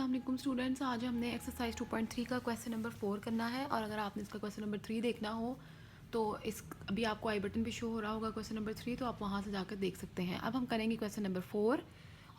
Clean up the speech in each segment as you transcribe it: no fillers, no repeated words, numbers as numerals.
अस्सलाम वालेकुम स्टूडेंट्स। आज हमने एक्सरसाइज 2.3 का क्वेश्चन नंबर 4 करना है और अगर आपने इसका क्वेश्चन नंबर 3 देखना हो तो इस अभी आपको आई बटन पे शो हो रहा होगा क्वेश्चन नंबर 3, तो आप वहाँ से जाकर देख सकते हैं। अब हम करेंगे क्वेश्चन नंबर 4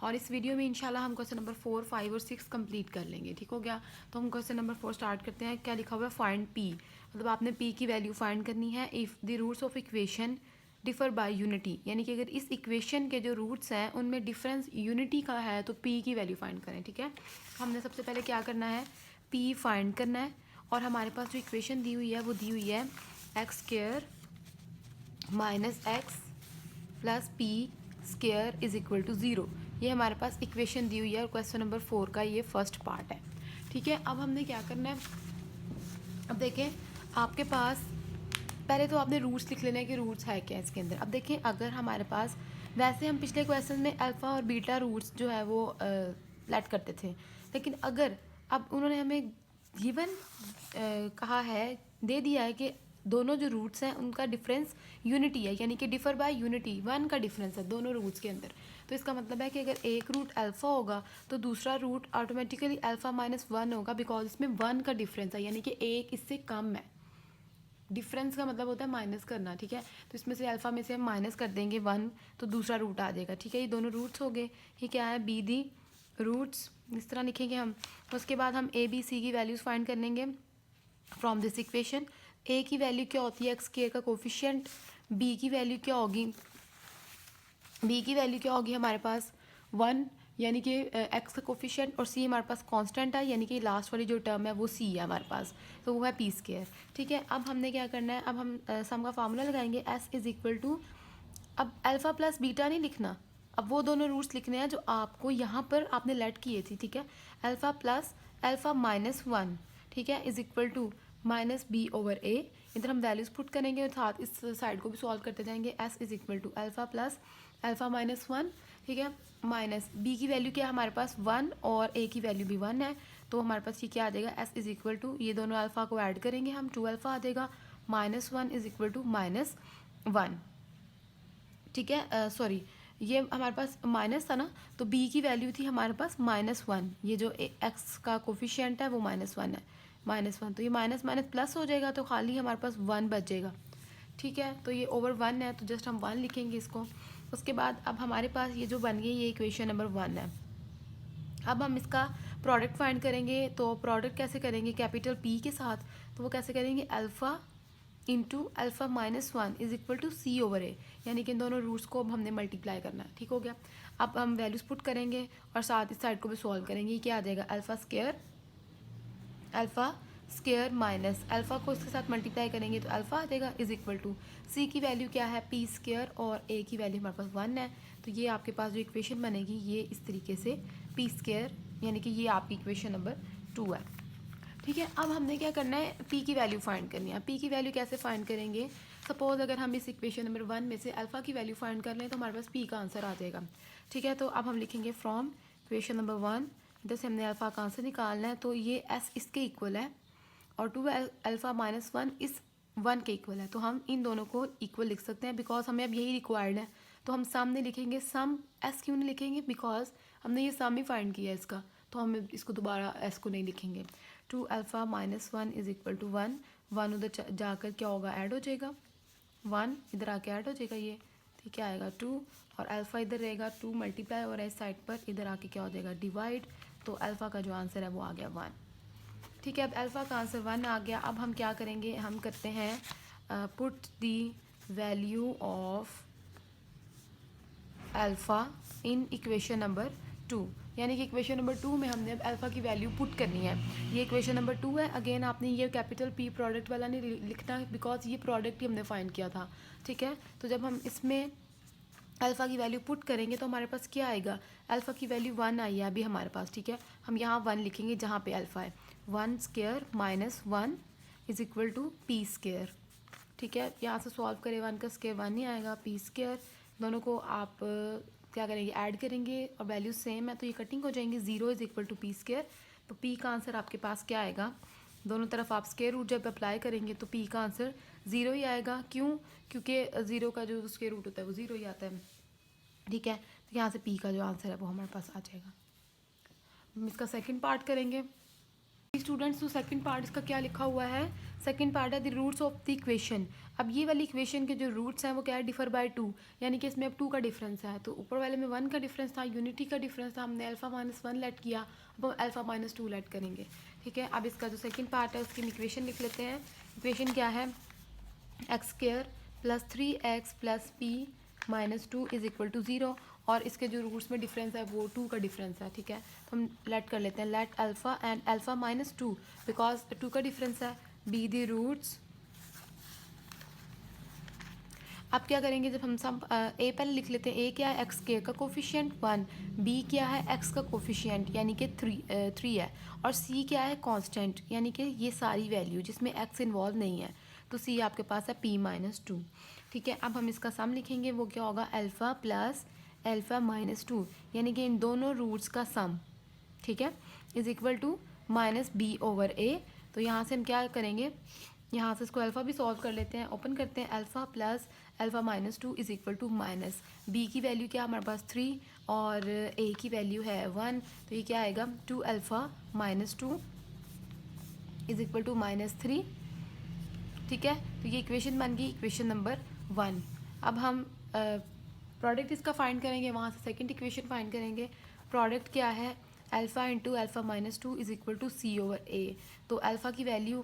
और इस वीडियो में इंशाल्लाह हम क्वेश्चन नंबर 4, 5 और 6 कंप्लीट कर लेंगे। ठीक हो गया, तो हम क्वेश्चन नंबर 4 स्टार्ट करते हैं। क्या लिखा हुआ है? फाइंड पी, मतलब आपने पी की वैल्यू फाइंड करनी है if the roots of equation differ by unity, यानी कि अगर इस इक्वेशन के जो रूट्स हैं उनमें डिफरेंस यूनिटी का है तो पी की वैल्यू फाइंड करें। ठीक है, हमने सबसे पहले क्या करना है, पी फाइंड करना है और हमारे पास जो इक्वेशन दी हुई है वो दी हुई है x square minus x plus p square is equal to zero. ये हमारे पास इक्वेशन दी हुई है और क्वेश्चन नंबर 4 का ये फर्स्ट पार्ट है। ठीक है, अब हमने क्या करना है, अब देखें आपके पास पहले तो आपने रूट्स लिख लेना है कि रूट्स है क्या इसके अंदर। अब देखें अगर हमारे पास, वैसे हम पिछले क्वेश्चन में अल्फ़ा और बीटा रूट्स जो है वो लेट करते थे, लेकिन अगर अब उन्होंने हमें गिवन कहा है, दे दिया है कि दोनों जो रूट्स हैं उनका डिफरेंस यूनिटी है, यानी कि डिफर बाय यूनिटी, वन का डिफरेंस है दोनों रूट्स के अंदर। तो इसका मतलब है कि अगर एक रूट अल्फ़ा होगा तो दूसरा root automatically alpha minus one होगा, बिकॉज इसमें वन का डिफरेंस है, यानी कि एक इससे कम है। डिफरेंस का मतलब होता है माइनस करना। ठीक है, तो इसमें से अल्फ़ा में से हम माइनस कर देंगे वन, तो दूसरा रूट आ जाएगा। ठीक है, ये दोनों रूट्स हो गए। ये क्या है? बी दी रूट्स, इस तरह लिखेंगे हम। उसके बाद हम ए बी सी की वैल्यूज़ फाइंड कर लेंगे फ्रॉम दिस इक्वेशन। ए की वैल्यू क्या होती है? एक्स के का कोफिशिएंट। बी की वैल्यू क्या होगी? बी की वैल्यू क्या होगी हमारे पास? वन, यानी कि एक्स का कोफिशिएंट, और सी हमारे पास कांस्टेंट है, यानी कि लास्ट वाली जो टर्म है वो सी है हमारे पास, तो वो है पी स्क्वायर। ठीक है, अब हमने क्या करना है, अब हम सम का फार्मूला लगाएंगे एस इज इक्वल टू, अब अल्फ़ा प्लस बीटा नहीं लिखना, अब वो दोनों रूट्स लिखने हैं जो आपको यहाँ पर आपने लेट किए थे। ठीक है, alpha plus alpha minus one, ठीक है, is equal to minus B over A. इधर हम वैल्यूज पुट करेंगे और साथ इस साइड को भी सॉल्व करते जाएंगे। S is equal to alpha plus alpha minus one, ठीक है, माइनस बी की वैल्यू क्या है हमारे पास? वन, और ए की वैल्यू भी वन है, तो हमारे पास ये क्या आ जाएगा? एस इज इक्वल टू, ये दोनों अल्फ़ा को ऐड करेंगे हम, टू अल्फ़ा आ जाएगा, minus one is equal to minus one. ठीक है, सॉरी, ये हमारे पास माइनस था ना, तो बी की वैल्यू थी हमारे पास माइनस वन, ये जो एक्स का कोफिशिएंट है वो माइनस वन है, माइनस वन, तो ये माइनस माइनस प्लस हो जाएगा, तो खाली हमारे पास वन बचेगा। ठीक है, तो ये ओवर वन है, तो जस्ट हम वन लिखेंगे इसको। उसके बाद अब हमारे पास ये जो बन गई, ये इक्वेशन नंबर वन है। अब हम इसका प्रोडक्ट फाइंड करेंगे, तो प्रोडक्ट कैसे करेंगे? कैपिटल पी के साथ, तो वो कैसे करेंगे? Alpha into alpha minus one is equal to C over A, यानी कि इन दोनों रूट्स को अब हमने मल्टीप्लाई करना है। ठीक हो गया, अब हम वैल्यूज पुट करेंगे और साथ इस साइड को भी सॉल्व करेंगे। ये क्या आ जाएगा? अल्फ़ा स्क्वायर माइनस अल्फ़ा को इसके साथ मल्टीप्लाई करेंगे तो अल्फ़ा आ जाएगा, इज इक्वल टू सी की वैल्यू क्या है? पी स्क्वायर, और ए की वैल्यू हमारे पास वन है, तो ये आपके पास जो इक्वेशन बनेगी ये इस तरीके से पी स्क्वायर, यानी कि ये आपकी इक्वेशन नंबर 2 है। ठीक है, अब हमने क्या करना है? पी की वैल्यू फाइंड करनी है। पी की वैल्यू कैसे फाइंड करेंगे? सपोज अगर हम इस इक्वेशन नंबर 1 में से अल्फ़ा की वैल्यू फाइंड कर लें तो हमारे पास पी का आंसर आ जाएगा। ठीक है, तो अब हम लिखेंगे फ्रॉम इक्वेशन नंबर 1, इधर से हमने अल्फ़ा का आंसर निकालना है, तो ये एस इसके इक्वल है और टू अल्फ़ा माइनस वन इस वन के इक्वल है, तो हम इन दोनों को इक्वल लिख सकते हैं बिकॉज हमें अब यही रिक्वायर्ड है। तो हम सामने लिखेंगे सम, एस क्यों नहीं लिखेंगे? बिकॉज हमने ये सम ही फाइंड किया है इसका, तो हम इसको दोबारा एस को नहीं लिखेंगे। Two alpha minus one is equal to one, one उधर जाकर क्या होगा? ऐड हो जाएगा, वन इधर आके ऐड हो जाएगा ये, ठीक है, आएगा टू, और अल्फ़ा इधर रहेगा, टू मल्टीप्लाई हो रहा है इस साइड पर, इधर आके क्या हो जाएगा? डिवाइड, तो अल्फ़ा का जो आंसर है वो आ गया वन। ठीक है, अब अल्फ़ा का आंसर वन आ गया। अब हम क्या करेंगे? हम करते हैं put the value of alpha in equation number 2, यानी कि इक्वेशन नंबर 2 में हमने अब अल्फ़ा की वैल्यू पुट करनी है। ये इक्वेशन नंबर 2 है। अगेन आपने ये कैपिटल पी प्रोडक्ट वाला नहीं लिखना बिकॉज ये प्रोडक्ट ही हमने फाइंड किया था। ठीक है, तो जब हम इसमें अल्फ़ा की वैल्यू पुट करेंगे तो हमारे पास क्या आएगा? अल्फ़ा की वैल्यू वन आई है अभी हमारे पास। ठीक है, हम यहाँ वन लिखेंगे जहाँ पे अल्फ़ा है, one square minus one is equal to p square. ठीक है, यहाँ से सॉल्व करें, वन का स्क्वायर वन ही आएगा, पी स्क्वायर, दोनों को आप क्या करेंगे? ऐड करेंगे और वैल्यू सेम है तो ये कटिंग हो जाएंगे, zero is equal to p square, तो पी का आंसर आपके पास क्या आएगा? दोनों तरफ आप स्क्वायर रूट जब अप्लाई करेंगे तो पी का आंसर ज़ीरो ही आएगा। क्यों? क्योंकि ज़ीरो का जो स्क्वायर रूट होता है वो ज़ीरो ही आता है। ठीक है, तो यहाँ से पी का जो आंसर है वो हमारे पास आ जाएगा। हम इसका सेकंड पार्ट करेंगे। स्टूडेंट्स, तो सेकंड पार्ट इसका क्या लिखा हुआ है? सेकंड पार्ट है the roots of the equation. अब ये वाली इक्वेशन के जो रूट्स हैं वो क्या है? डिफर बाय 2, यानी कि इसमें अब 2 का डिफरेंस है। तो ऊपर वाले में 1 का डिफरेंस था, यूनिटी का डिफरेंस था, हमने अल्फा माइनस 1 लेट किया, अब हम अल्फा माइनस 2 लेट करेंगे। ठीक है, अब इसका जो सेकंड पार्ट है उसकी इक्वेशन लिख लेते हैं। इक्वेशन क्या है? X square plus 3x plus p minus 2 is equal to 0, और इसके जो रूट्स में डिफरेंस है वो 2 का डिफरेंस है। ठीक है, तो हम लेट कर लेते हैं, let alpha and alpha minus 2, because 2 का डिफरेंस है, बी द रूट्स। अब क्या करेंगे, जब हम सब ए पहले लिख लेते हैं। ए क्या है? एक्स के का कोफिशिएंट 1, बी क्या है? एक्स का कोफिशिएंट यानी कि 3 है, और सी क्या है? कांस्टेंट, यानी कि ये सारी वैल्यू जिसमें एक्स इन्वॉल्व नहीं है। तो सी आपके पास है p माइनस 2। ठीक है, अब हम इसका सम लिखेंगे, वो क्या होगा? अल्फ़ा प्लस अल्फ़ा माइनस 2, यानी कि इन दोनों रूट्स का सम, ठीक है, is equal to minus B over A. तो यहाँ से हम क्या करेंगे, यहाँ से इसको अल्फ़ा भी सॉल्व कर लेते हैं। ओपन करते हैं, alpha plus alpha minus 2 is equal to minus B की वैल्यू क्या हमारे पास 3 और ए की वैल्यू है 1, तो ये क्या आएगा? 2 alpha minus 2 is equal to minus 3। ठीक है, तो ये इक्वेशन बन गई इक्वेशन नंबर 1। अब हम प्रोडक्ट इसका फाइंड करेंगे, वहाँ से सेकंड इक्वेशन फाइंड करेंगे। प्रोडक्ट क्या है? Alpha into alpha minus 2 is equal to C over A. तो अल्फ़ा की वैल्यू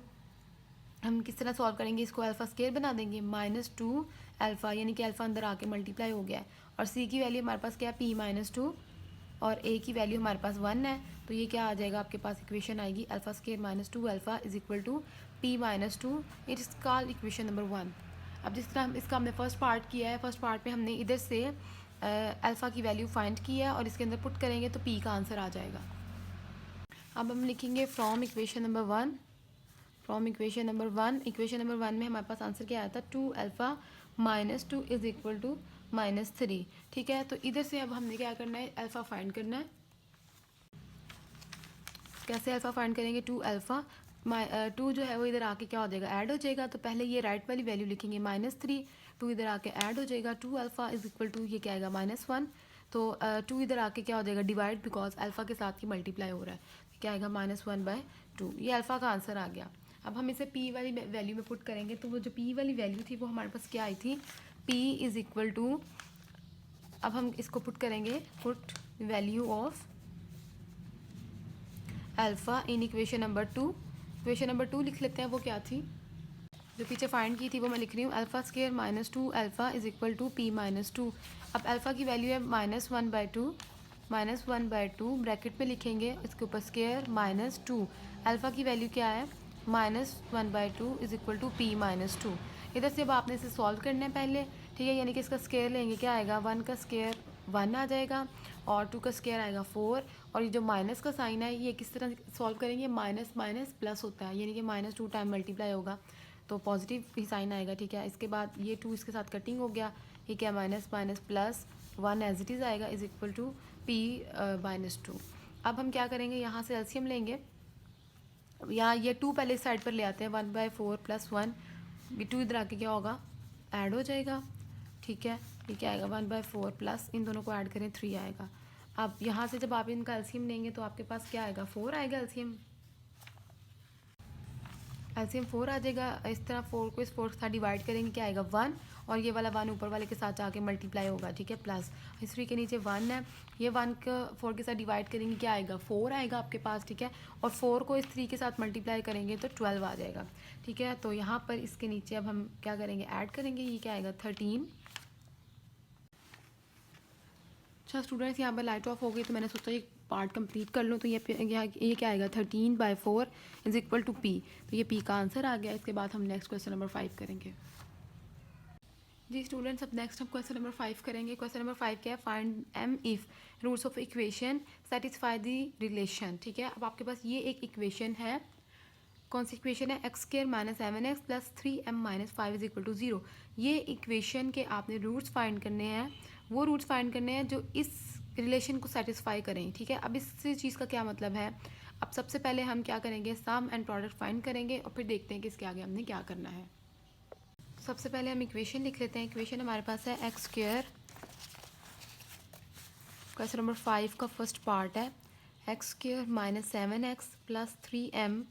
हम किस तरह सॉल्व करेंगे? इसको अल्फ़ा स्केयर बना देंगे, माइनस 2 अल्फ़ा, यानी कि अल्फ़ा अंदर आके मल्टीप्लाई हो गया है, और सी की वैल्यू हमारे पास क्या है? पी माइनस 2, और ए की वैल्यू हमारे पास 1 है। तो ये क्या आ जाएगा आपके पास? इक्वेशन आएगी alpha square minus 2 alpha is equal to P minus 2। It is called equation number 1। अब जिस तरह हम इसका हमने फर्स्ट पार्ट किया है, फर्स्ट पार्ट में हमने इधर से अल्फ़ा की वैल्यू फाइंड की है, और इसके अंदर पुट करेंगे तो पी का आंसर आ जाएगा। अब हम लिखेंगे from equation number 1, from equation number 1। Equation number 1 में हमारे पास आंसर क्या आया था? 2 alpha minus 2 is equal to minus 3। ठीक है, तो इधर से अब हमने क्या करना है? अल्फ़ा फाइंड करना है। कैसे अल्फ़ा फाइंड करेंगे? 2 अल्फ़ा 2 जो है वो इधर आके क्या हो जाएगा? ऐड हो जाएगा। तो पहले ये राइट वाली वैल्यू लिखेंगे माइनस 3, 2 इधर आके ऐड हो जाएगा, 2 अल्फ़ा इज इक्वल टू ये क्या आएगा? माइनस 1। तो 2 इधर आके क्या हो जाएगा? डिवाइड, बिकॉज अल्फ़ा के साथ ही मल्टीप्लाई हो रहा है, क्या आएगा? माइनस 1/2। ये अल्फ़ा का आंसर आ गया। अब हम इसे पी वाली वैल्यू में पुट करेंगे, तो वो जो पी वाली वैल्यू थी वो हमारे पास क्या आई थी? पी इज़ इक्वल टू, अब हम इसको पुट करेंगे, put value of alpha in equation number 2। Equation number 2 लिख लेते हैं, वो क्या थी? जो पीछे फाइंड की थी वो मैं लिख रही हूँ, alpha square minus 2 alpha is equal to P minus 2। अब अल्फ़ा की वैल्यू है -1/2, -1/2 ब्रैकेट में लिखेंगे, इसके ऊपर स्केयर माइनस 2, अल्फ़ा की वैल्यू क्या है? -1/2 is equal to P minus 2। इधर से अब आपने इसे सॉल्व करना है पहले। ठीक है, यानी कि इसका स्केयर लेंगे, क्या आएगा? 1 का स्केयर 1 आ जाएगा, और 2 का स्केयर आएगा 4, और ये जो माइनस का साइन है ये किस तरह सॉल्व करेंगे? माइनस माइनस प्लस होता है, यानी कि -2 टाइम मल्टीप्लाई होगा तो पॉजिटिव ही साइन आएगा। ठीक है, इसके बाद ये 2 इसके साथ कटिंग हो गया, ये क्या? Minus minus plus 1 as it is आएगा, is equal to P minus 2। अब हम क्या करेंगे? यहाँ से एलसीएम लेंगे, यहाँ ये 2 पहले इस साइड पर ले आते हैं, 1/4 प्लस 1, ये 2 इधर आके क्या होगा? ऐड हो जाएगा। ठीक है, ये क्या आएगा? 1/4 प्लस इन दोनों को ऐड करें 3 आएगा। अब यहाँ से जब आप इनका एलसीएम लेंगे तो आपके पास क्या आएगा? 4 आएगा एलसीएम। एलसीएम 4 आ जाएगा। इस तरह 4 को इस 4 के साथ डिवाइड करेंगे, क्या आएगा? 1, और ये वाला 1 ऊपर वाले के साथ जाके मल्टीप्लाई होगा। ठीक है, प्लस हिस्ट्री के नीचे 1 है, ये 1 का 4 के साथ डिवाइड करेंगे, क्या आएगा? 4 आएगा आपके पास। ठीक है, और 4 को इस 3 के साथ मल्टीप्लाई करेंगे तो 12 आ जाएगा। ठीक है, तो यहाँ पर इसके नीचे अब हम क्या करेंगे? ऐड करेंगे, ये क्या आएगा? 13। अच्छा स्टूडेंट्स, यहाँ पर लाइट ऑफ हो गई तो मैंने सोचा ये पार्ट कंप्लीट कर लूँ। तो ये क्या आएगा? 13/4 इज इक्वल टू पी। तो ये पी का आंसर आ गया। इसके बाद हम नेक्स्ट क्वेश्चन नंबर 5 करेंगे। जी स्टूडेंट्स, अब नेक्स्ट हम क्वेश्चन नंबर 5 करेंगे। क्वेश्चन नंबर 5 क्या है? Find M if roots of equation satisfy the relation. ठीक है, अब आपके पास ये एक इक्वेशन है, कौन सी इक्वेशन है? X square minus 7x plus 3m minus 5 is equal to 0। ये इक्वेशन के आपने रूट्स फाइंड करने हैं, वो रूट्स फाइंड करने हैं जो इस रिलेशन को सेटिस्फाई करें। ठीक है, अब इस चीज़ का क्या मतलब है? अब सबसे पहले हम क्या करेंगे? सम एंड प्रोडक्ट फाइंड करेंगे, और फिर देखते हैं कि इसके आगे हमने क्या करना है। सबसे पहले हम इक्वेशन लिख लेते हैं। इक्वेशन हमारे पास है एक्स स्क्र, क्वेश्चन नंबर 5 का फर्स्ट पार्ट है, x square minus 7x plus 3m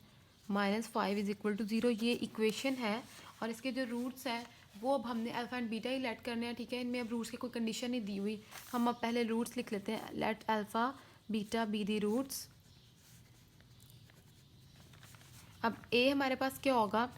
minus 5 is equal to 0, ये इक्वेशन है। और इसके जो रूट्स हैं वो अब हमने अल्फ़ा एंड बीटा ही लेट करने हैं, ठीक है। इनमें अब रूट्स की कोई कंडीशन नहीं दी हुई, हम अब पहले रूट्स लिख लेते हैं। Let alpha beta be the roots. अब ए हमारे पास क्या होगा,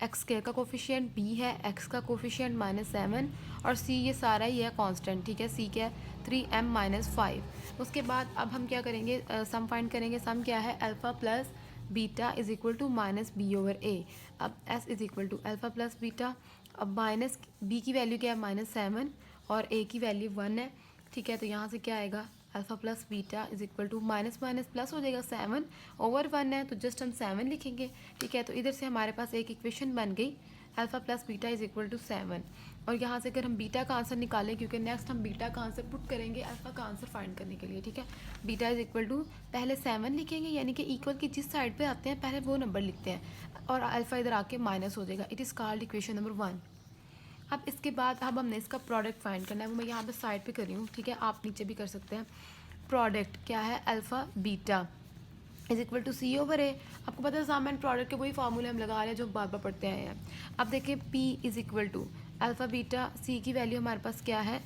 एक्स स्क्र का कोफिशिएंट, बी है एक्स का कोफिशिएंट -7 और सी ये सारा ही है कांस्टेंट, ठीक है। सी क्या है 3m माइनस 5। उसके बाद अब हम क्या करेंगे, सम फाइंड करेंगे। सम क्या है, alpha plus beta is equal to minus B over A. अब S is equal to alpha plus beta. अब माइनस बी की वैल्यू क्या है -7 और ए की वैल्यू 1 है, ठीक है। तो यहाँ से क्या आएगा, alpha plus beta is equal to minus minus plus हो जाएगा, 7 ओवर 1 है तो जस्ट हम 7 लिखेंगे, ठीक है। तो इधर से हमारे पास एक इक्वेशन बन गई, alpha plus beta is equal to 7। और यहाँ से अगर हम बीटा का आंसर निकालें, क्योंकि नेक्स्ट हम बीटा का आंसर पुट करेंगे अल्फ़ा का आंसर फाइंड करने के लिए, ठीक है। बीटा इज इक्वल टू पहले 7 लिखेंगे, यानी कि इक्वल की जिस साइड पे आते हैं पहले वो नंबर लिखते हैं और अल्फ़ा इधर आके माइनस हो जाएगा। It is called equation number 1। अब इसके बाद अब हमने इसका प्रोडक्ट फाइंड करना है, वो मैं यहाँ पे साइड पे कर रही हूँ, ठीक है। आप नीचे भी कर सकते हैं। प्रोडक्ट क्या है, alpha beta is equal to C over A. आपको पता है सामान प्रोडक्ट के वही फार्मूले हम लगा रहे हैं जो बार बार पढ़ते आए हैं। अब देखिए P is equal to alpha beta, C की वैल्यू हमारे पास क्या है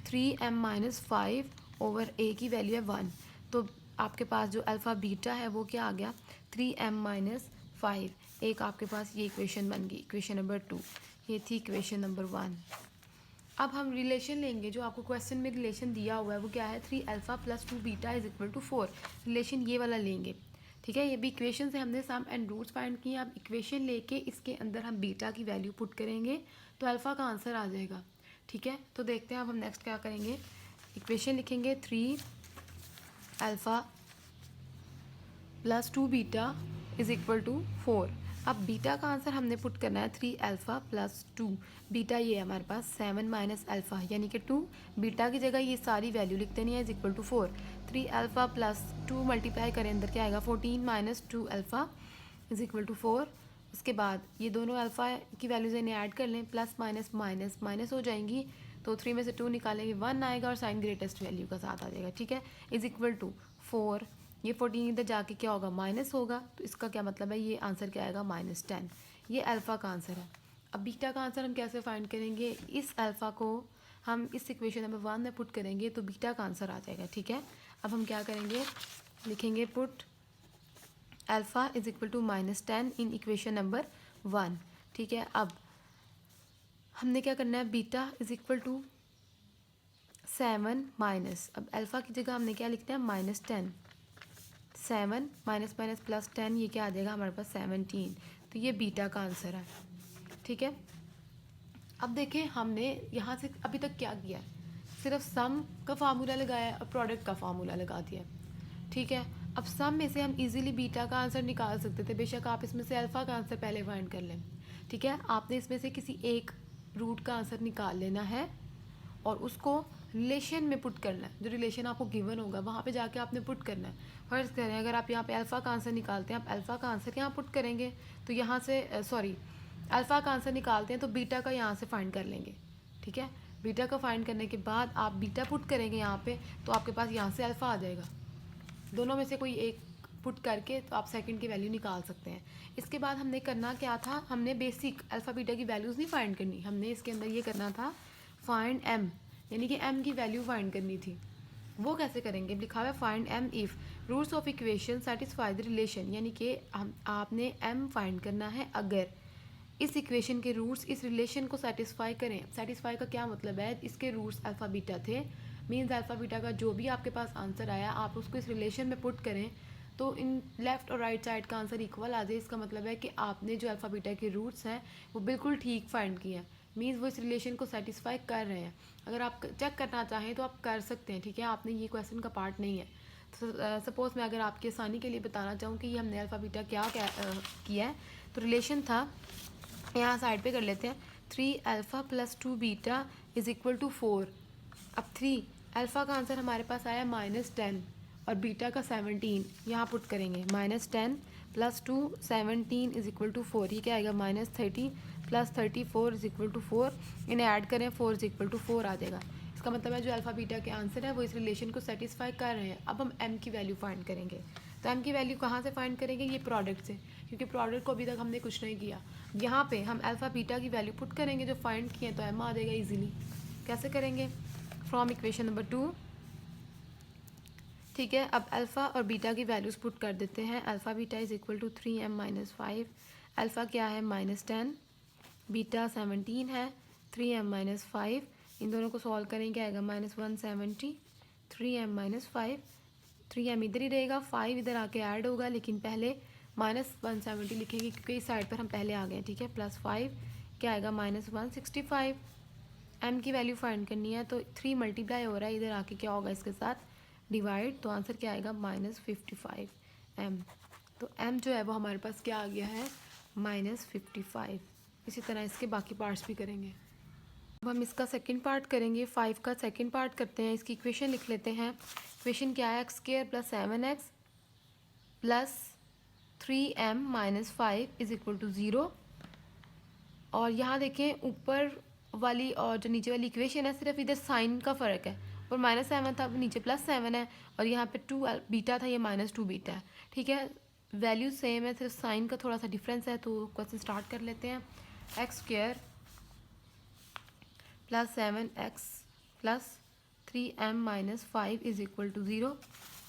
3m माइनस 5 ओवर ए की वैल्यू है 1। तो आपके पास जो अल्फ़ा बीटा है वो क्या आ गया 3m माइनस 5। एक आपके पास ये इक्वेशन बन गई, इक्वेशन नंबर 2। ये थी इक्वेशन नंबर 1। अब हम रिलेशन लेंगे, जो आपको क्वेश्चन में रिलेशन दिया हुआ है वो क्या है 3 alpha plus 2 beta is equal to 4। Relation ये वाला लेंगे, ठीक है। ये भी इक्वेशन से हमने सम एंड रूट्स फाइंड किए। अब इक्वेशन लेके इसके अंदर हम बीटा की वैल्यू पुट करेंगे तो अल्फ़ा का आंसर आ जाएगा, ठीक है। तो देखते हैं अब हम नेक्स्ट क्या करेंगे। इक्वेशन लिखेंगे 3 alpha plus 2 beta is equal to 4। अब बीटा का आंसर हमने पुट करना है 3 अल्फ़ा प्लस 2 बीटा, ये है हमारे पास 7 माइनस अल्फ़ा यानी कि 2। बीटा की जगह ये सारी वैल्यू लिख देनी है is equal to 4। 3 alpha plus 2 multiply करें अंदर क्या आएगा 14 minus 2 alpha is equal to 4। उसके बाद ये दोनों अल्फ़ा की वैल्यूज इन्हें ऐड कर लें, प्लस माइनस माइनस माइनस हो जाएंगी, तो 3 में से 2 निकालेंगे 1 आएगा और साइन ग्रेटेस्ट वैल्यू का साथ आ जाएगा, ठीक है। इज इक्वल टू 4, ये 14 इधर जाके क्या होगा माइनस होगा, तो इसका क्या मतलब है, ये आंसर क्या आएगा -10। ये अल्फ़ा का आंसर है। अब बीटा का आंसर हम कैसे फाइंड करेंगे, इस अल्फ़ा को हम इस इक्वेशन नंबर 1 में पुट करेंगे तो बीटा का आंसर आ जाएगा, ठीक है। अब हम क्या करेंगे, लिखेंगे put alpha is equal to -10 in equation number 1, ठीक है। अब हमने क्या करना है, beta is equal to 7 minus, अब अल्फ़ा की जगह हमने क्या लिखना है -10, 7 माइनस माइनस प्लस 10, ये क्या आ जाएगा हमारे पास 17। तो ये बीटा का आंसर है, ठीक है। अब देखें हमने यहाँ से अभी तक क्या किया है, सिर्फ सम का फार्मूला लगाया और प्रोडक्ट का फार्मूला लगा दिया, ठीक है। अब सम में से हम इजीली बीटा का आंसर निकाल सकते थे, बेशक आप इसमें से अल्फ़ा का आंसर पहले फाइंड कर लें, ठीक है। आपने इसमें से किसी एक रूट का आंसर निकाल लेना है और उसको रिलेशन में पुट करना है, जो रिलेशन आपको गिवन होगा वहाँ पे जाके आपने पुट करना है। फर्स्ट करें अगर आप यहाँ पे अल्फ़ा का आंसर निकालते हैं, आप अल्फ़ा का आंसर यहाँ पुट करेंगे तो यहाँ से अल्फ़ा का आंसर निकालते हैं तो बीटा का यहाँ से फाइंड कर लेंगे, ठीक है। बीटा का फाइंड करने के बाद आप बीटा पुट करेंगे यहाँ पे तो आपके पास यहाँ से अल्फ़ा आ जाएगा। दोनों में से कोई एक पुट करके तो आप सेकंड की वैल्यू निकाल सकते हैं। इसके बाद हमने करना क्या था, हमने बेसिक अल्फ़ा बीटा की वैल्यूज़ नहीं फाइंड करनी, हमने इसके अंदर ये करना था फाइंड एम, यानी कि एम की वैल्यू फाइंड करनी थी। वो कैसे करेंगे, लिखा हुआ है find M if roots of equation satisfy the relation, यानी कि हम आपने एम फाइंड करना है अगर इस इक्वेशन के रूट्स इस रिलेशन को सेटिस्फाई करें। सेटिस्फाई का क्या मतलब है, इसके रूट्स अल्फ़ा बीटा थे, मीन्स अल्फ़ा बीटा का जो भी आपके पास आंसर आया आप उसको इस रिलेशन में पुट करें तो इन लेफ़्ट और राइट साइड का आंसर इक्वल आ जाए। इसका मतलब है कि आपने जो अल्फ़ा बीटा के रूट्स हैं वो बिल्कुल ठीक फाइंड किए हैं, मीन्स वो इस रिलेशन को सेटिस्फाई कर रहे हैं। अगर आप चेक करना चाहें तो आप कर सकते हैं, ठीक है। आपने ये क्वेश्चन का पार्ट नहीं है। तो सपोज़ मैं अगर आपकी आसानी के लिए बताना चाहूँ कि ये हमने अल्फ़ा बीटा क्या किया है, तो रिलेशन था, यहाँ साइड पे कर लेते हैं, 3 alpha plus 2 beta is equal to 4। अब 3 अल्फ़ा का आंसर हमारे पास आया -10 और बीटा का 17, यहाँ पुट करेंगे -10 प्लस 2 17 इज़ इक्वल टू 4, ये क्या आएगा -30 प्लस 34 इज़ इक्वल टू 4, इन्हें ऐड करें 4 इज़ इक्वल टू 4 आ जाएगा। इसका इसका मतलब है जो अल्फ़ा बीटा के आंसर है वो इस रिलेशन को सेटिस्फाई कर रहे हैं। अब हम m की वैल्यू फाइंड करेंगे। तो m की वैल्यू कहाँ से फाइंड करेंगे? ये प्रोडक्ट से, क्योंकि प्रोडक्ट को अभी तक हमने कुछ नहीं किया। यहाँ पे हम अल्फ़ा बीटा की वैल्यू पुट करेंगे जो फाइंड किए, तो m आ जाएगा ईजिली। कैसे करेंगे? From equation number 2। ठीक है, अब अल्फ़ा और बीटा की वैल्यूज़ पुट कर देते हैं। Alpha beta is equal to 3m-5। Alpha क्या है? -10। बीटा 17 है। 3m-5, इन दोनों को सॉल्व करेंगे, क्या आएगा? -170। 3m-5, 3m इधर ही रहेगा, 5 इधर आके ऐड होगा, लेकिन पहले -170 लिखेंगे क्योंकि इस साइड पर हम पहले आ गए। ठीक है, +5 क्या आएगा? -165। m की वैल्यू फाइंड करनी है, तो 3 मल्टीप्लाई हो रहा है, इधर आके क्या होगा इसके साथ? डिवाइड। तो आंसर क्या आएगा? -55 m। तो m जो है वो हमारे पास क्या आ गया है? -55। इसी तरह इसके बाकी पार्ट्स भी करेंगे। अब हम इसका सेकंड पार्ट करेंगे। 5 का सेकंड पार्ट करते हैं। इसकी इक्वेशन लिख लेते हैं। इक्वेशन क्या है? x² + 7x + 3m-5 is equal to 0। और यहाँ देखें ऊपर वाली और जो नीचे वाली इक्वेशन है, सिर्फ इधर साइन का फ़र्क है। ऊपर -7 था, अब नीचे +7 है, और यहाँ पे 2 बीटा था, ये -2 बीटा है। ठीक है, वैल्यू सेम है, सिर्फ साइन का थोड़ा सा डिफरेंस है। तो क्वेश्चन स्टार्ट कर लेते हैं। x² + 7x + 3m-5 is equal to 0।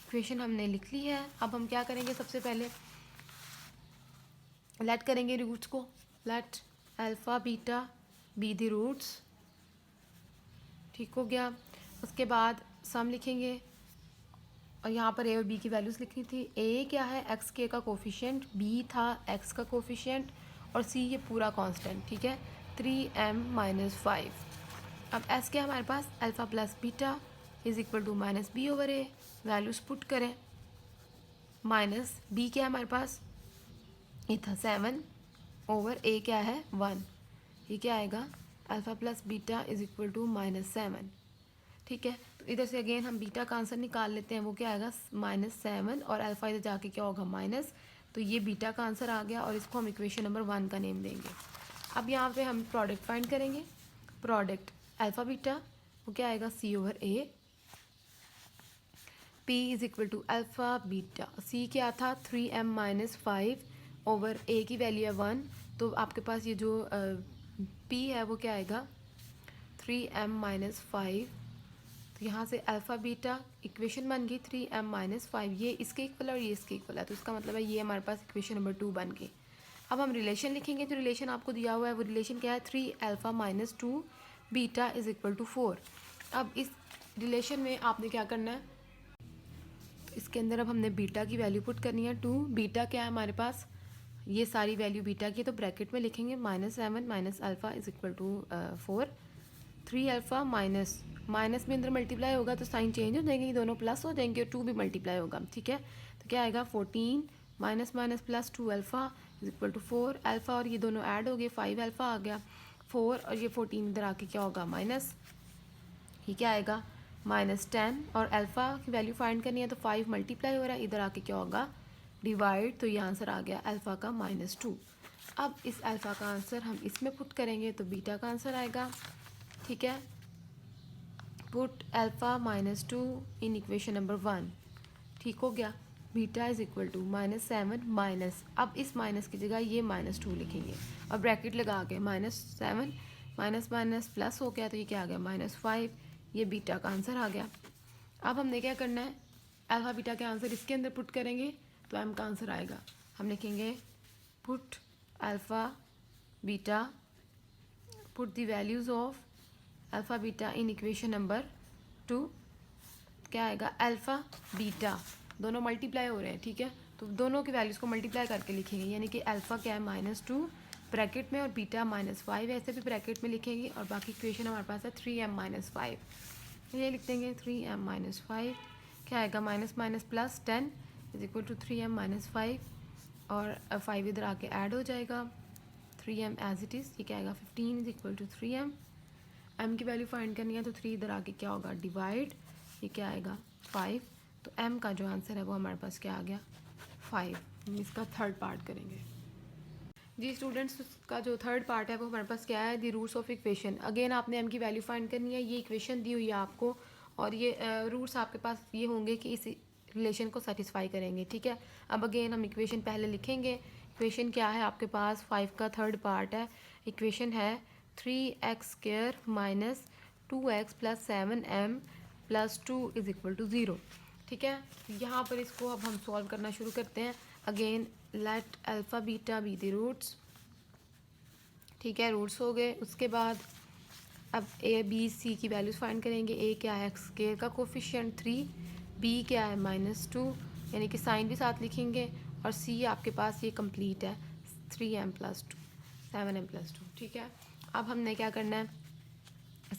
Equation हमने लिख ली है। अब हम क्या करेंगे? सबसे पहले लेट करेंगे रूट्स को। Let alpha beta be the roots. ठीक हो गया। उसके बाद सम लिखेंगे, और यहाँ पर ए और बी की वैल्यूज़ लिखनी थी। ए क्या है? एक्स के का कोफिशिएंट, बी था एक्स का कोफिशिएंट, और सी ये पूरा कांस्टेंट। ठीक है, 3m-5। अब एस क्या है हमारे पास? Alpha plus beta is equal to -b/a। Values put करें। माइनस बी क्या है हमारे पास? ये था 7/a क्या है? 1। ये क्या आएगा? Alpha plus beta is equal to -7। ठीक है, तो इधर से अगेन हम बीटा का आंसर निकाल लेते हैं। वो क्या आएगा? -7, और अल्फ़ा इधर जाके क्या होगा? माइनस। तो ये बीटा का आंसर आ गया, और इसको हम इक्वेशन नंबर 1 का नेम देंगे। अब यहाँ पे हम प्रोडक्ट फाइंड करेंगे। प्रोडक्ट अल्फ़ा बीटा, वो क्या आएगा? c/a। p is equal to alpha beta, c क्या था? 3m-5/a की वैल्यू है 1। तो आपके पास ये जो p है वो क्या आएगा? 3m-5। तो यहाँ से अल्फ़ा बीटा इक्वेशन बन गई 3m-5। ये इसके इक्वल और ये इसके इक्वल है, तो इसका मतलब है ये हमारे पास इक्वेशन नंबर 2 बन गई। अब हम रिलेशन लिखेंगे। तो रिलेशन आपको दिया हुआ है, वो रिलेशन क्या है? 3α-2 बीटा इज इक्वल टू 4। अब इस रिलेशन में आपने क्या करना है? इसके अंदर अब हमने बीटा की वैल्यू पुट करनी है। 2 बीटा क्या है हमारे पास? ये सारी वैल्यू बीटा की, तो ब्रैकेट में लिखेंगे -7 - alpha is equal to 4। 3α minus में अंदर मल्टीप्लाई होगा तो साइन चेंज हो जाएंगे, ये दोनों प्लस हो जाएंगे, और 2 भी मल्टीप्लाई होगा। ठीक है, तो क्या आएगा? 14 minus minus plus 2 alpha is equal to 4। Alpha और ये दोनों ऐड हो गए, 5 अल्फ़ा आ गया। 4 और ये 14 इधर आके क्या होगा? माइनस। ये क्या आएगा? -10। और अल्फ़ा की वैल्यू फाइंड करनी है, तो 5 मल्टीप्लाई हो रहा है, इधर आके क्या होगा? डिवाइड। तो ये आंसर आ गया अल्फ़ा का -2। अब इस अल्फ़ा का आंसर हम इसमें पुट करेंगे, तो बीटा का आंसर आएगा। ठीक है, put alpha -2 in equation number 1। ठीक हो गया। Beta is equal to -7 minus, अब इस माइनस की जगह ये -2 लिखेंगे, और ब्रैकेट लगा के -7 माइनस माइनस प्लस हो गया, तो ये क्या आ गया? -5। ये बीटा का आंसर आ गया। अब हमने क्या करना है? अल्फ़ा बीटा के आंसर इसके अंदर पुट करेंगे, तो एम का आंसर आएगा। हम लिखेंगे put alpha beta, put the values of alpha beta in equation number 2। क्या आएगा? अल्फ़ा बीटा दोनों मल्टीप्लाई हो रहे हैं। ठीक है, तो दोनों की वैल्यूज़ को मल्टीप्लाई करके लिखेंगे, यानी कि अल्फ़ा क्या है? -2 ब्रैकेट में, और बीटा -5 ऐसे भी ब्रैकेट में लिखेंगे, और बाकी इक्वेशन हमारे पास है 3m-5। ये लिख देंगे 3m-5। क्या आएगा? Minus minus plus 10 is equal to 3m-5, और 5 इधर आके ऐड हो जाएगा, 3m एज इट इज़। ये क्या आएगा? 15 is equal to 3m। m की वैल्यू फाइंड करनी है, तो 3 इधर आके क्या होगा? डिवाइड। ये क्या आएगा? 5। तो m का जो आंसर है वो हमारे पास क्या आ गया? 5। हम इसका थर्ड पार्ट करेंगे। जी स्टूडेंट्स, उसका जो थर्ड पार्ट है वो हमारे पास क्या है, the roots of equation. Again आपने एम की वैल्यू फाइंड करनी है। ये इक्वेशन दी हुई है आपको और ये रूट्स आपके पास ये होंगे कि इस रिलेशन को सेटिस्फाई करेंगे, ठीक है। अब अगेन हम इक्वेशन पहले लिखेंगे। इक्वेशन क्या है आपके पास, 5 का थर्ड पार्ट है। इक्वेशन है 3x² minus 2x plus 7m plus 2 is equal to 0, ठीक है। यहाँ पर इसको अब हम सॉल्व करना शुरू करते हैं। Again let alpha beta be the roots, ठीक है, रूट्स हो गए। उसके बाद अब ए बी सी की वैल्यूज़ फाइंड करेंगे। ए क्या है, x² का कोफिशिएंट 3, बी क्या है -2, यानी कि साइन भी साथ लिखेंगे, और सी आपके पास ये कंप्लीट है 3m प्लस 2 7m प्लस 2, ठीक है। अब हमने क्या करना है,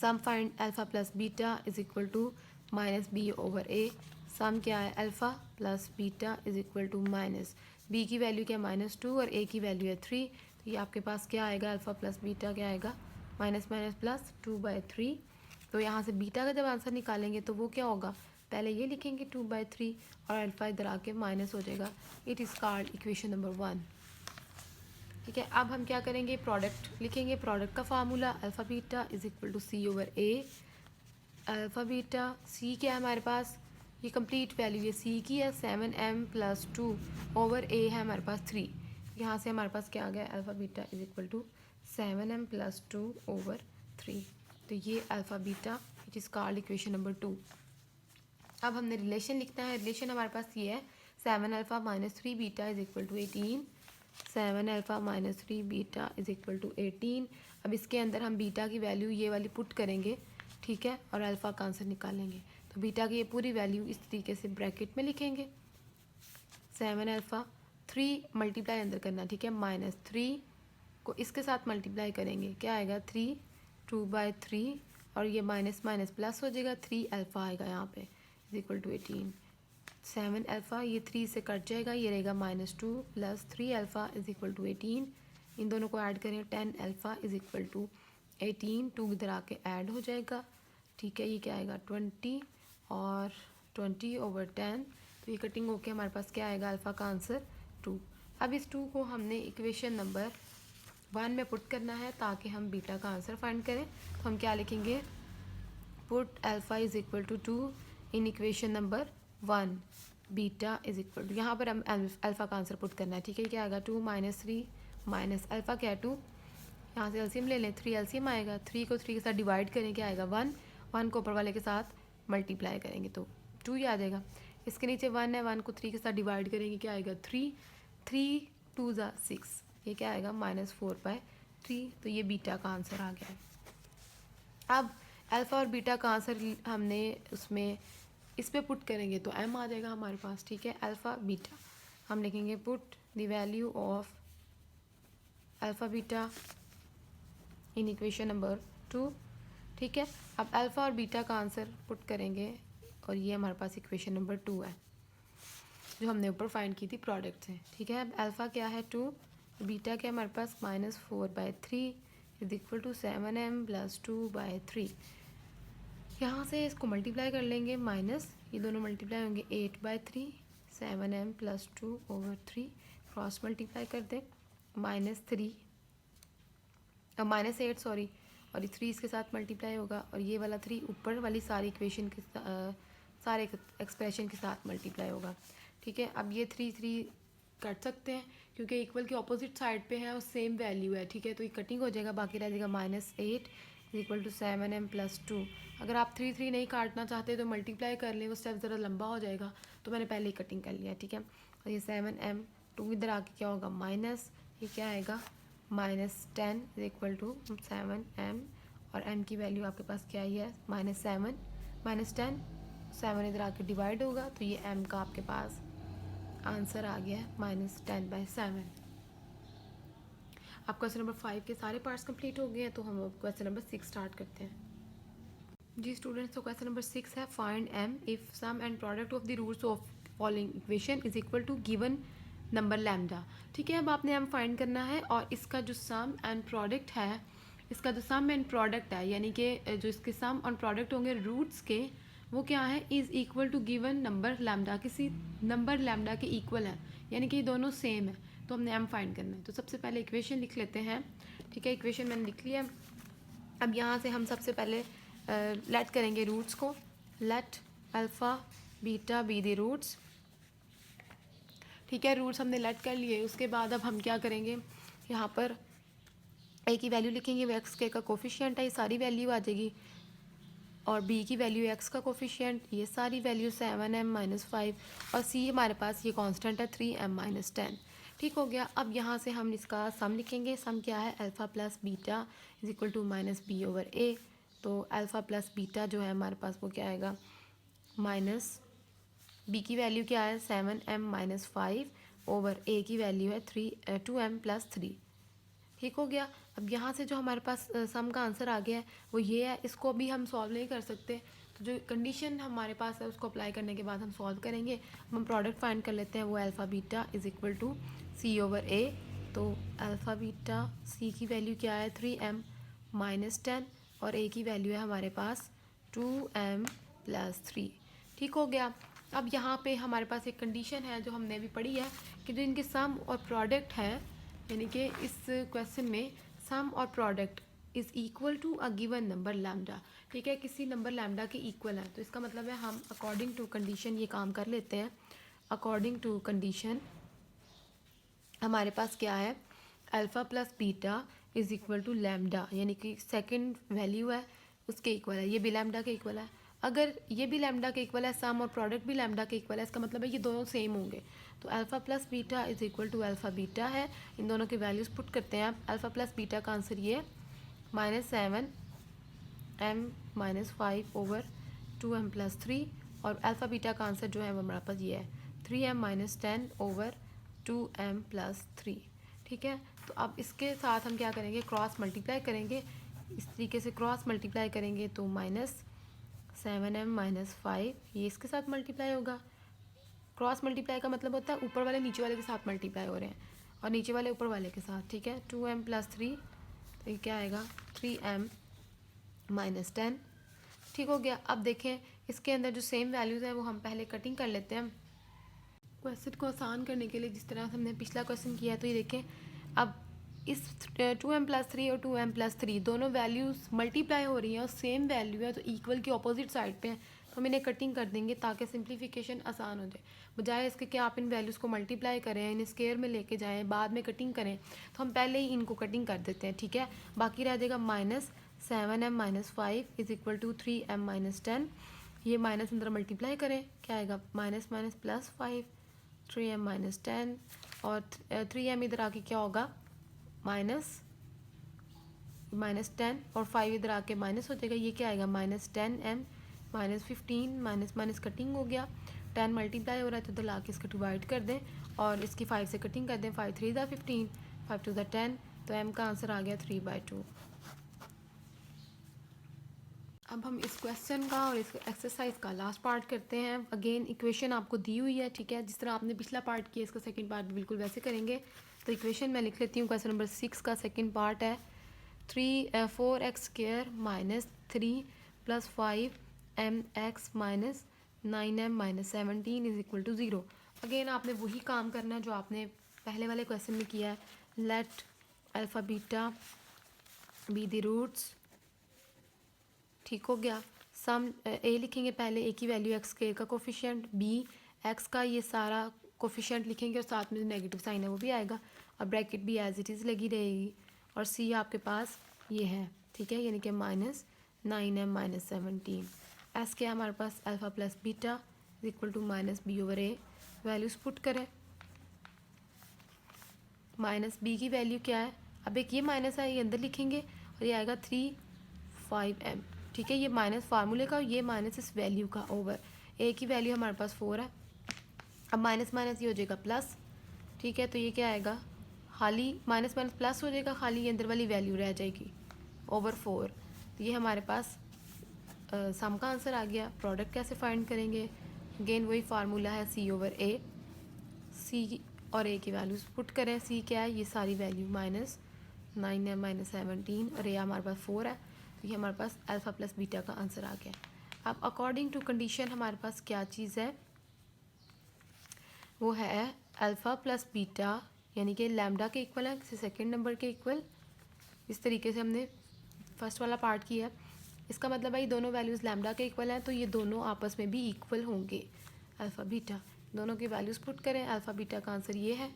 sum find alpha plus beta is equal to minus B over A. Sum क्या है, alpha plus beta is equal to minus B की वैल्यू क्या है -2 और ए की वैल्यू है 3, तो ये आपके पास क्या आएगा, अल्फ़ा प्लस बीटा क्या आएगा, माइनस माइनस प्लस 2/3। तो यहाँ से बीटा का जब आंसर निकालेंगे तो वो क्या होगा, पहले ये लिखेंगे 2/3 और अल्फ़ा इधर आके माइनस हो जाएगा। It is called equation number 1, ठीक है। अब हम क्या करेंगे, प्रोडक्ट लिखेंगे। प्रोडक्ट का formula alpha beta is equal to C over A. Alpha beta C क्या है हमारे पास, ये कंप्लीट वैल्यू ये सी की है 7m प्लस 2 ओवर ए है हमारे पास 3। यहाँ से हमारे पास क्या आ गया, alpha beta is equal to 7m plus 2 over 3। तो ये alpha beta it is called equation number 2। अब हमने रिलेशन लिखना है। रिलेशन हमारे पास ये है 7 alpha minus 3 beta is equal to 18। 7 alpha minus 3 beta is equal to 18। अब इसके अंदर हम बीटा की वैल्यू ये वाली पुट करेंगे, ठीक है, और अल्फ़ा का आंसर निकालेंगे। तो बीटा की ये पूरी वैल्यू इस तरीके से ब्रैकेट में लिखेंगे। 7 अल्फ़ा 3 मल्टीप्लाई अंदर करना, ठीक है, -3 को इसके साथ मल्टीप्लाई करेंगे, क्या आएगा 3 2/3 और ये माइनस माइनस प्लस हो जाएगा, 3 अल्फ़ा आएगा यहाँ पे इज इक्वल टू 18। 7 अल्फ़ा ये 3 से कट जाएगा, ये रहेगा -2 plus 3 alpha is equal to 18। इन दोनों को ऐड करें, 10 अल्फ़ा इज इक्वल टू 18, 2 इधर आके ऐड हो जाएगा, ठीक है। ये क्या आएगा 20 और 20/10, तो ये कटिंग होके हमारे पास क्या आएगा, अल्फ़ा का आंसर 2। अब इस 2 को हमने इक्वेशन नंबर 1 में पुट करना है ताकि हम बीटा का आंसर फाइंड करें। तो हम क्या लिखेंगे, put alpha is equal to 2 in equation number 1, beta is equal to, यहाँ पर हम अल्फ़ा का आंसर पुट करना है, ठीक है। क्या आएगा 2 - 3 माइनस अल्फ़ा क्या है 2, यहाँ से एलसीएम ले लें, 3 एलसीएम आएगा, 3 को 3 के साथ डिवाइड करें, क्या आएगा 1, 1 को ऊपर वाले के साथ मल्टीप्लाई करेंगे तो 2 ही आ जाएगा। इसके नीचे 1 है, 1 को 3 के साथ डिवाइड करेंगे, क्या आएगा 3, 3 2 ज़ा 6, ये क्या आएगा -4/3। तो ये बीटा का आंसर आ गया है। अब अल्फ़ा और बीटा का आंसर हमने उसमें इस पे पुट करेंगे तो m आ जाएगा हमारे पास, ठीक है। अल्फ़ा बीटा हम लिखेंगे put the value of alpha beta in equation number 2, ठीक है। अब अल्फ़ा और बीटा का आंसर पुट करेंगे और ये हमारे पास इक्वेशन नंबर 2 है जो हमने ऊपर फाइंड की थी प्रोडक्ट से, ठीक है। अब अल्फ़ा क्या है 2, बीटा क्या हमारे पास -4/3 is equal to 7m plus 2/3। यहाँ से इसको मल्टीप्लाई कर लेंगे, माइनस ये दोनों मल्टीप्लाई होंगे 8/3, 7m प्लस 2/3 क्रॉस मल्टीप्लाई कर दें, -3 -8 सॉरी, और ये 3 इसके साथ मल्टीप्लाई होगा और ये वाला 3 ऊपर वाली सारी इक्वेशन के सारे एक्सप्रेशन के साथ मल्टीप्लाई होगा, ठीक है। अब ये 3 3 कट सकते हैं क्योंकि इक्वल की ऑपोजिट साइड पे है और सेम वैल्यू है, ठीक है। तो ये कटिंग हो जाएगा, बाकी रह जाएगा -8 is equal to 7m plus 2। अगर आप 3 3 नहीं काटना चाहते तो मल्टीप्लाई कर लें, वो स्टेप ज़रा लंबा हो जाएगा, तो मैंने पहले ही कटिंग कर लिया, ठीक है। और ये 7m 2 इधर आके क्या होगा माइनस, ये क्या आएगा -10 इज इक्वल टू 7m और m की वैल्यू आपके पास क्या ही है -7 -10, 7 इधर आके डिवाइड होगा तो ये m का आपके पास आंसर आ गया है -10/7। अब क्वेश्चन नंबर 5 के सारे पार्ट्स कंप्लीट हो गए हैं, तो हम अब क्वेश्चन नंबर 6 स्टार्ट करते हैं। जी स्टूडेंट्स, तो क्वेश्चन नंबर 6 है find m if sum and product of the roots of following equation is equal to given number lambda, ठीक है। अब आपने m फाइंड करना है और इसका जो सम एंड प्रोडक्ट है, इसका जो सम एंड प्रोडक्ट है यानी कि जो इसके सम और प्रोडक्ट होंगे रूट्स के, वो क्या है is equal to given number lambda, किसी नंबर लैम्डा के इक्वल है, यानी कि ये दोनों सेम है। तो हमने m फाइंड करना है। तो सबसे पहले इक्वेशन लिख लेते हैं, ठीक है। इक्वेशन मैंने लिख लिया। अब यहाँ से हम सबसे पहले लेट करेंगे रूट्स को, let alpha beta be the roots, ठीक है। रूट्स हमने लेट कर लिए। उसके बाद अब हम क्या करेंगे, यहाँ पर ए की वैल्यू लिखेंगे, वो एक्स के का कोफिशिएंट है, ये सारी वैल्यू आ जाएगी, और बी की वैल्यू एक्स का कोफिशिएंट, ये सारी वैल्यू 7m-5, और सी हमारे पास ये कांस्टेंट है 3m-10, ठीक हो गया। अब यहाँ से हम इसका सम लिखेंगे। सम क्या है, alpha plus beta is equal to minus B over A. तो अल्फ़ा प्लस बीटा जो है हमारे पास वो क्या आएगा, माइनस बी की वैल्यू क्या है 7m-5 ओवर ए की वैल्यू है 2m+3, ठीक हो गया। अब यहाँ से जो हमारे पास सम का आंसर आ गया है वो ये है। इसको भी हम सॉल्व नहीं कर सकते, तो जो कंडीशन हमारे पास है उसको अप्लाई करने के बाद हम सॉल्व करेंगे। हम प्रोडक्ट फाइंड कर लेते हैं, वो alpha beta is equal to C over A. तो अल्फ़ा बीटा सी की वैल्यू क्या है 3m-10, और ए की वैल्यू है हमारे पास 2m+3, ठीक हो गया। अब यहाँ पे हमारे पास एक कंडीशन है जो हमने अभी पढ़ी है कि जो इनके सम और प्रोडक्ट है, यानी कि इस क्वेश्चन में सम और product is equal to a given number lambda, ठीक है, किसी नंबर लैम्डा के इक्वल है। तो इसका मतलब है हम अकॉर्डिंग टू कंडीशन ये काम कर लेते हैं। अकॉर्डिंग टू कंडीशन हमारे पास क्या है, alpha plus beta is equal to lambda, यानी कि सेकंड वैल्यू है उसके इक्वल है, ये भी लैम्डा के इक्वल है। अगर ये भी लैम्डा के इक्वल है, सम और प्रोडक्ट भी लैम्डा के इक्वल है, इसका मतलब है ये दोनों सेम होंगे। तो alpha plus beta is equal to alpha beta है। इन दोनों की वैल्यूज़ पुट करते हैं आप। अल्फ़ा प्लस बीटा का आंसर ये -7m-5 ओवर 2m+3, और अल्फ़ा बीटा का आंसर जो है वो हमारे पास ये है 3m-10 ओवर 2m+3, ठीक है। तो अब इसके साथ हम क्या करेंगे, क्रॉस मल्टीप्लाई करेंगे। इस तरीके से क्रॉस मल्टीप्लाई करेंगे तो -7m-5 ये इसके साथ मल्टीप्लाई होगा। क्रॉस मल्टीप्लाई का मतलब होता है ऊपर वाले नीचे वाले के साथ मल्टीप्लाई हो रहे हैं, और नीचे वाले ऊपर वाले के साथ, ठीक है। 2m+3, तो ये क्या आएगा 3m-10, ठीक हो गया। अब देखें इसके अंदर जो सेम वैल्यूज़ हैं वो हम पहले कटिंग कर लेते हैं क्वेश्चन को आसान करने के लिए, जिस तरह से हमने पिछला क्वेश्चन किया है। तो ये देखें, अब इस 2m+3 और 2m+3 दोनों वैल्यूज़ मल्टीप्लाई हो रही हैं और सेम वैल्यू है, तो इक्वल की अपोजिट साइड पे हैं, तो हम इन्हें कटिंग कर देंगे ताकि सिंप्लीफिकेशन आसान हो जाए। बजाय इसके कि आप इन वैल्यूज़ को मल्टीप्लाई करें, इन्हें स्केयर में लेके जाएं, बाद में कटिंग करें, तो हम पहले ही इनको कटिंग कर देते हैं, ठीक है। बाकी रह जाएगा -7m-5 is equal to 3m-10। ये माइनस अंदर मल्टीप्लाई करें, क्या आएगा -+5 3m-10, और 3m इधर आके क्या होगा -10, और 5 इधर आके माइनस हो जाएगा, ये क्या आएगा -10m-15, माइनस माइनस कटिंग हो गया, 10 मल्टीप्लाई हो रहा है तो इधर ला के इसको डिवाइड कर दें और इसकी 5 से कटिंग कर दें। 5 3 15, 5 2 10, तो m का आंसर आ गया 3/2। अब हम इस क्वेश्चन का और इस एक्सरसाइज का लास्ट पार्ट करते हैं। अगेन इक्वेशन आपको दी हुई है, ठीक है, जिस तरह आपने पिछला पार्ट किया इसका सेकंड पार्ट भी बिल्कुल वैसे करेंगे। तो इक्वेशन मैं लिख लेती हूँ। क्वेश्चन नंबर 6 का सेकंड पार्ट है 4x² -3 + 5mx -9m -17 is equal to 0। Again आपने वही काम करना है जो आपने पहले वाले क्वेश्चन में किया है। Let alpha beta be the roots, ठीक हो गया। सम ए लिखेंगे पहले, ए की वैल्यू एक्स के का कोफिशिएंट, बी एक्स का ये सारा कोफिशिएंट लिखेंगे और साथ में जो नेगेटिव साइन है वो भी आएगा, और ब्रैकेट भी एज इट इज़ लगी रहेगी, और सी आपके पास ये है, ठीक है, यानी कि -9m -17। एस क्या हमारे पास alpha plus beta is equal to -b/a। Values put करें, -b की वैल्यू क्या है, अब एक ये माइनस है ये अंदर लिखेंगे, और ये आएगा 3/5m, ठीक है। ये माइनस फार्मूले का, ये माइनस इस वैल्यू का ओवर ए की वैल्यू हमारे पास 4 है। अब माइनस माइनस ये हो जाएगा प्लस, ठीक है। तो ये क्या आएगा, खाली माइनस माइनस प्लस हो जाएगा, खाली ये अंदर वाली वैल्यू रह जाएगी ओवर 4। तो ये हमारे पास सम का आंसर आ गया। प्रोडक्ट कैसे फाइंड करेंगे, अगेन वही फार्मूला है C/A। सी और ए की वैल्यूज़ पुट करें। सी क्या है, ये सारी वैल्यू -9m -17, और ए हमारे पास 4 है, तो ये हमारे पास अल्फ़ा प्लस बीटा का आंसर आ गया। अब अकॉर्डिंग टू कंडीशन हमारे पास क्या चीज़ है, वो है अल्फ़ा प्लस बीटा यानी कि लैम्डा के इक्वल है किसी सेकेंड नंबर के इक्वल। इस तरीके से हमने फर्स्ट वाला पार्ट किया है। इसका मतलब भाई दोनों वैल्यूज़ लैम्डा के इक्वल हैं तो ये दोनों आपस में भी इक्वल होंगे। अल्फ़ा बीटा दोनों की वैल्यूज़ पुट करें, अल्फ़ा बीटा का आंसर ये है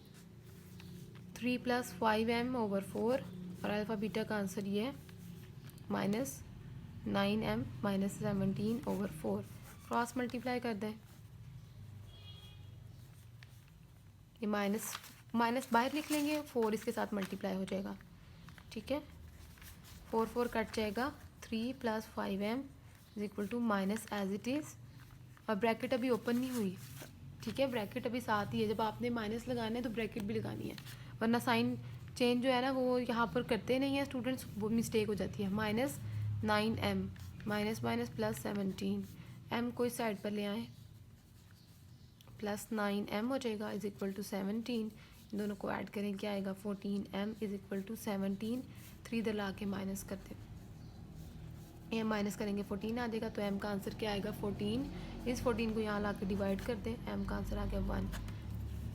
3 + 5m/4 और अल्फ़ा बीटा का आंसर ये है -9m - 17/4। क्रॉस मल्टीप्लाई कर दें, ये माइनस बाहर लिख लेंगे, 4 इसके साथ मल्टीप्लाई हो जाएगा, ठीक है। 4 कट जाएगा, 3 + 5m = minus as it is, और ब्रैकेट अभी ओपन नहीं हुई, ठीक है, ब्रैकेट अभी साथ ही है। जब आपने माइनस लगाना है तो ब्रैकेट भी लगानी है, वरना साइन चेंज जो है ना वो यहाँ पर करते नहीं है स्टूडेंट्स, वो मिस्टेक हो जाती है। -9m माइनस माइनस +17, m को इस साइड पर ले आए, +9m हो जाएगा = 17। इन दोनों को ऐड करें क्या आएगा 14m = 17। 3 इधर ला के माइनस कर दें, ये माइनस करेंगे 14 आ जाएगा, तो m का आंसर क्या आएगा 14। इस 14 को यहाँ ला के डिवाइड कर दें, m का आंसर आ गया 1।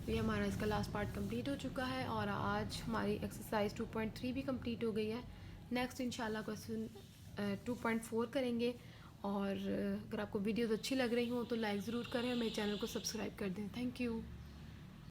तो ये हमारा इसका लास्ट पार्ट कंप्लीट हो चुका है और आज हमारी एक्सरसाइज 2.3 भी कंप्लीट हो गई है। नेक्स्ट इंशाल्लाह क्वेश्चन 2.4 करेंगे। और अगर आपको वीडियोज़ अच्छी लग रही हो तो लाइक ज़रूर करें और मेरे चैनल को सब्सक्राइब कर दें। Thank you.